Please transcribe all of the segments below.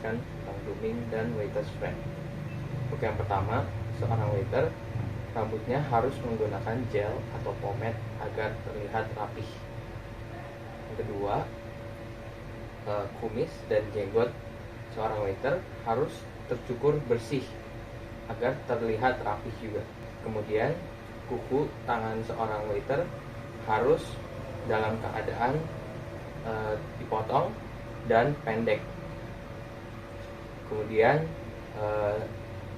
menjelaskan tentang grooming dan waiter's friend. Untuk yang pertama, seorang waiter rambutnya harus menggunakan gel atau pomade agar terlihat rapih. Yang kedua, kumis dan jenggot seorang waiter harus tercukur bersih agar terlihat rapih juga. Kemudian, kuku tangan seorang waiter harus dalam keadaan dipotong dan pendek. Kemudian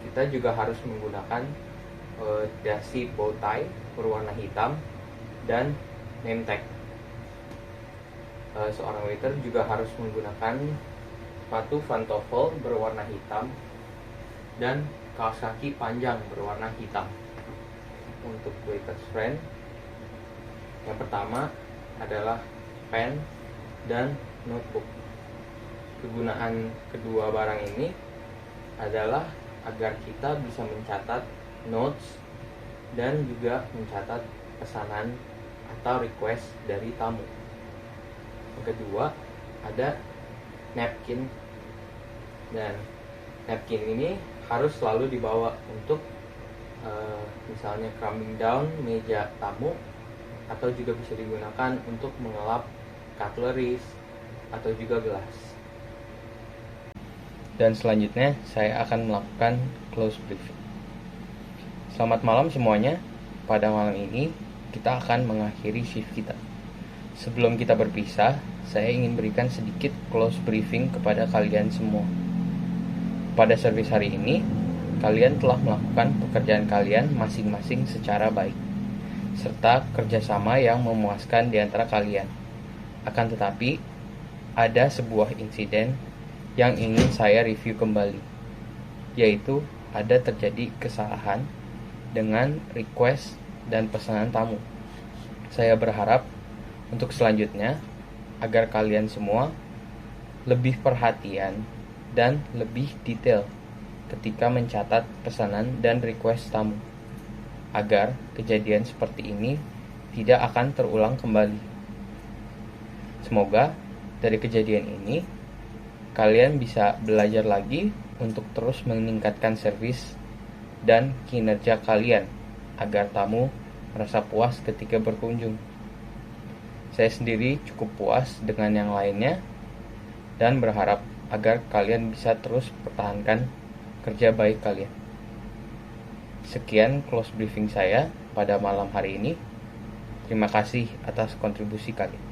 kita juga harus menggunakan dasi bow tie berwarna hitam dan name tag. Seorang waiter juga harus menggunakan sepatu pantofel berwarna hitam dan kaos kaki panjang berwarna hitam. Untuk waiter's friend, yang pertama adalah pen dan notebook. Kegunaan kedua barang ini adalah agar kita bisa mencatat notes dan juga mencatat pesanan atau request dari tamu. Yang kedua ada napkin, dan napkin ini harus selalu dibawa untuk misalnya crumbing down meja tamu, atau juga bisa digunakan untuk mengelap cutleries atau juga gelas. Dan selanjutnya saya akan melakukan close briefing. Selamat malam semuanya. Pada malam ini kita akan mengakhiri shift kita. Sebelum kita berpisah, saya ingin berikan sedikit close briefing kepada kalian semua. Pada servis hari ini, kalian telah melakukan pekerjaan kalian masing-masing secara baik, serta kerjasama yang memuaskan di antara kalian. Akan tetapi, ada sebuah insiden yang ingin saya review kembali, yaitu ada terjadi kesalahan dengan request dan pesanan tamu. Saya berharap untuk selanjutnya agar kalian semua lebih perhatian dan lebih detail ketika mencatat pesanan dan request tamu, agar kejadian seperti ini tidak akan terulang kembali. Semoga dari kejadian ini kalian bisa belajar lagi untuk terus meningkatkan servis dan kinerja kalian agar tamu merasa puas ketika berkunjung. Saya sendiri cukup puas dengan yang lainnya dan berharap agar kalian bisa terus pertahankan kerja baik kalian. Sekian close briefing saya pada malam hari ini. Terima kasih atas kontribusi kalian.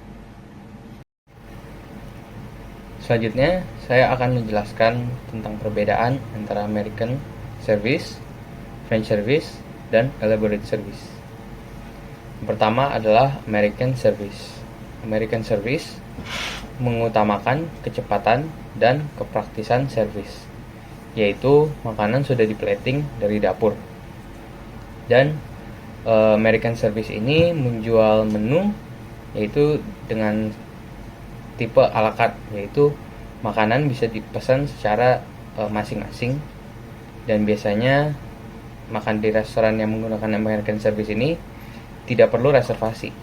Selanjutnya, saya akan menjelaskan tentang perbedaan antara American Service, French Service, dan Elaborate Service. Yang pertama adalah American Service. American Service mengutamakan kecepatan dan kepraktisan service, yaitu makanan sudah di-plating dari dapur. Dan American Service ini menjual menu yaitu dengan tipe a la carte, yaitu makanan bisa dipesan secara masing-masing, dan biasanya makan di restoran yang menggunakan American Service ini tidak perlu reservasi.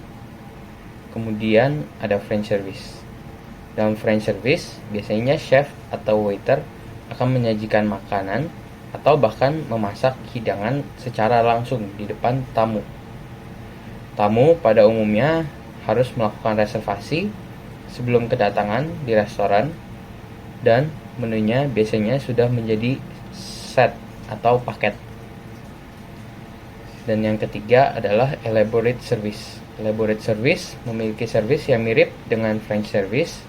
Kemudian ada French Service. Dalam French Service, biasanya chef atau waiter akan menyajikan makanan atau bahkan memasak hidangan secara langsung di depan tamu. Tamu pada umumnya harus melakukan reservasi sebelum kedatangan di restoran, dan menunya biasanya sudah menjadi set atau paket. Dan yang ketiga adalah Elaborate Service. Elaborate Service memiliki service yang mirip dengan French Service.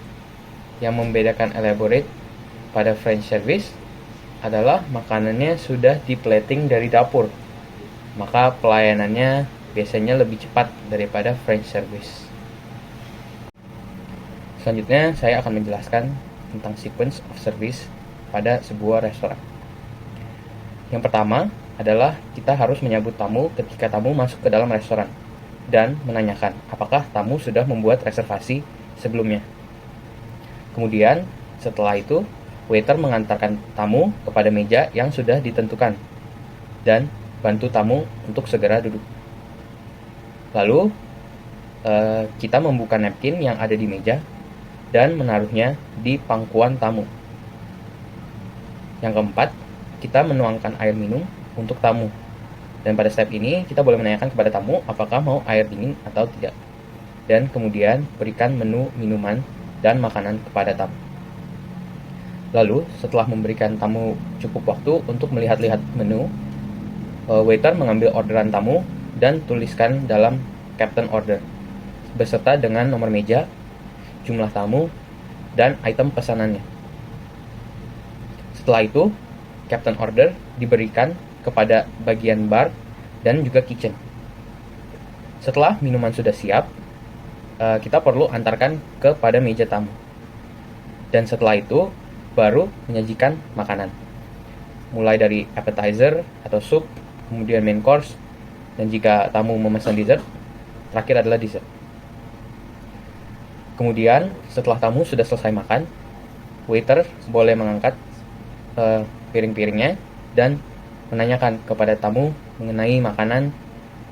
Yang membedakan Elaborate pada French Service adalah makanannya sudah di-plating dari dapur, maka pelayanannya biasanya lebih cepat daripada French Service. Selanjutnya, saya akan menjelaskan tentang sequence of service pada sebuah restoran. Yang pertama adalah kita harus menyambut tamu ketika tamu masuk ke dalam restoran dan menanyakan apakah tamu sudah membuat reservasi sebelumnya. Kemudian, setelah itu, waiter mengantarkan tamu kepada meja yang sudah ditentukan dan bantu tamu untuk segera duduk. Lalu, kita membuka napkin yang ada di meja dan menaruhnya di pangkuan tamu. Yang keempat, kita menuangkan air minum untuk tamu. Dan pada step ini, kita boleh menanyakan kepada tamu apakah mau air dingin atau tidak. Dan kemudian berikan menu minuman dan makanan kepada tamu. Lalu, setelah memberikan tamu cukup waktu untuk melihat-lihat menu, waiter mengambil orderan tamu dan tuliskan dalam Captain Order, beserta dengan nomor meja, jumlah tamu, dan item pesanannya. Setelah itu, Captain Order diberikan kepada bagian bar dan juga kitchen. Setelah minuman sudah siap, kita perlu antarkan kepada meja tamu. Dan setelah itu, baru menyajikan makanan. Mulai dari appetizer atau sup, kemudian main course, dan jika tamu memesan dessert, terakhir adalah dessert. Kemudian, setelah tamu sudah selesai makan, waiter boleh mengangkat piring-piringnya dan menanyakan kepada tamu mengenai makanan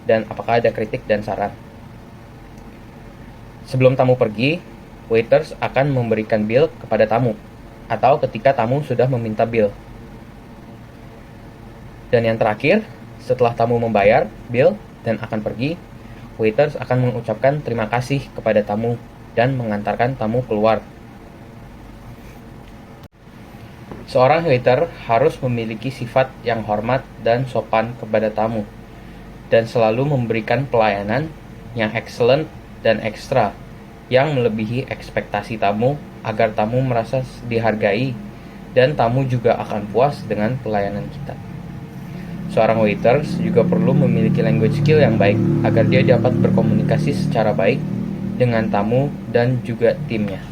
dan apakah ada kritik dan saran. Sebelum tamu pergi, waiters akan memberikan bill kepada tamu atau ketika tamu sudah meminta bill. Dan yang terakhir, setelah tamu membayar bill dan akan pergi, waiters akan mengucapkan terima kasih kepada tamu dan mengantarkan tamu keluar. Seorang waiter harus memiliki sifat yang hormat dan sopan kepada tamu, dan selalu memberikan pelayanan yang excellent dan ekstra, yang melebihi ekspektasi tamu agar tamu merasa dihargai, dan tamu juga akan puas dengan pelayanan kita. Seorang waiter juga perlu memiliki language skill yang baik, agar dia dapat berkomunikasi secara baik dengan tamu dan juga timnya.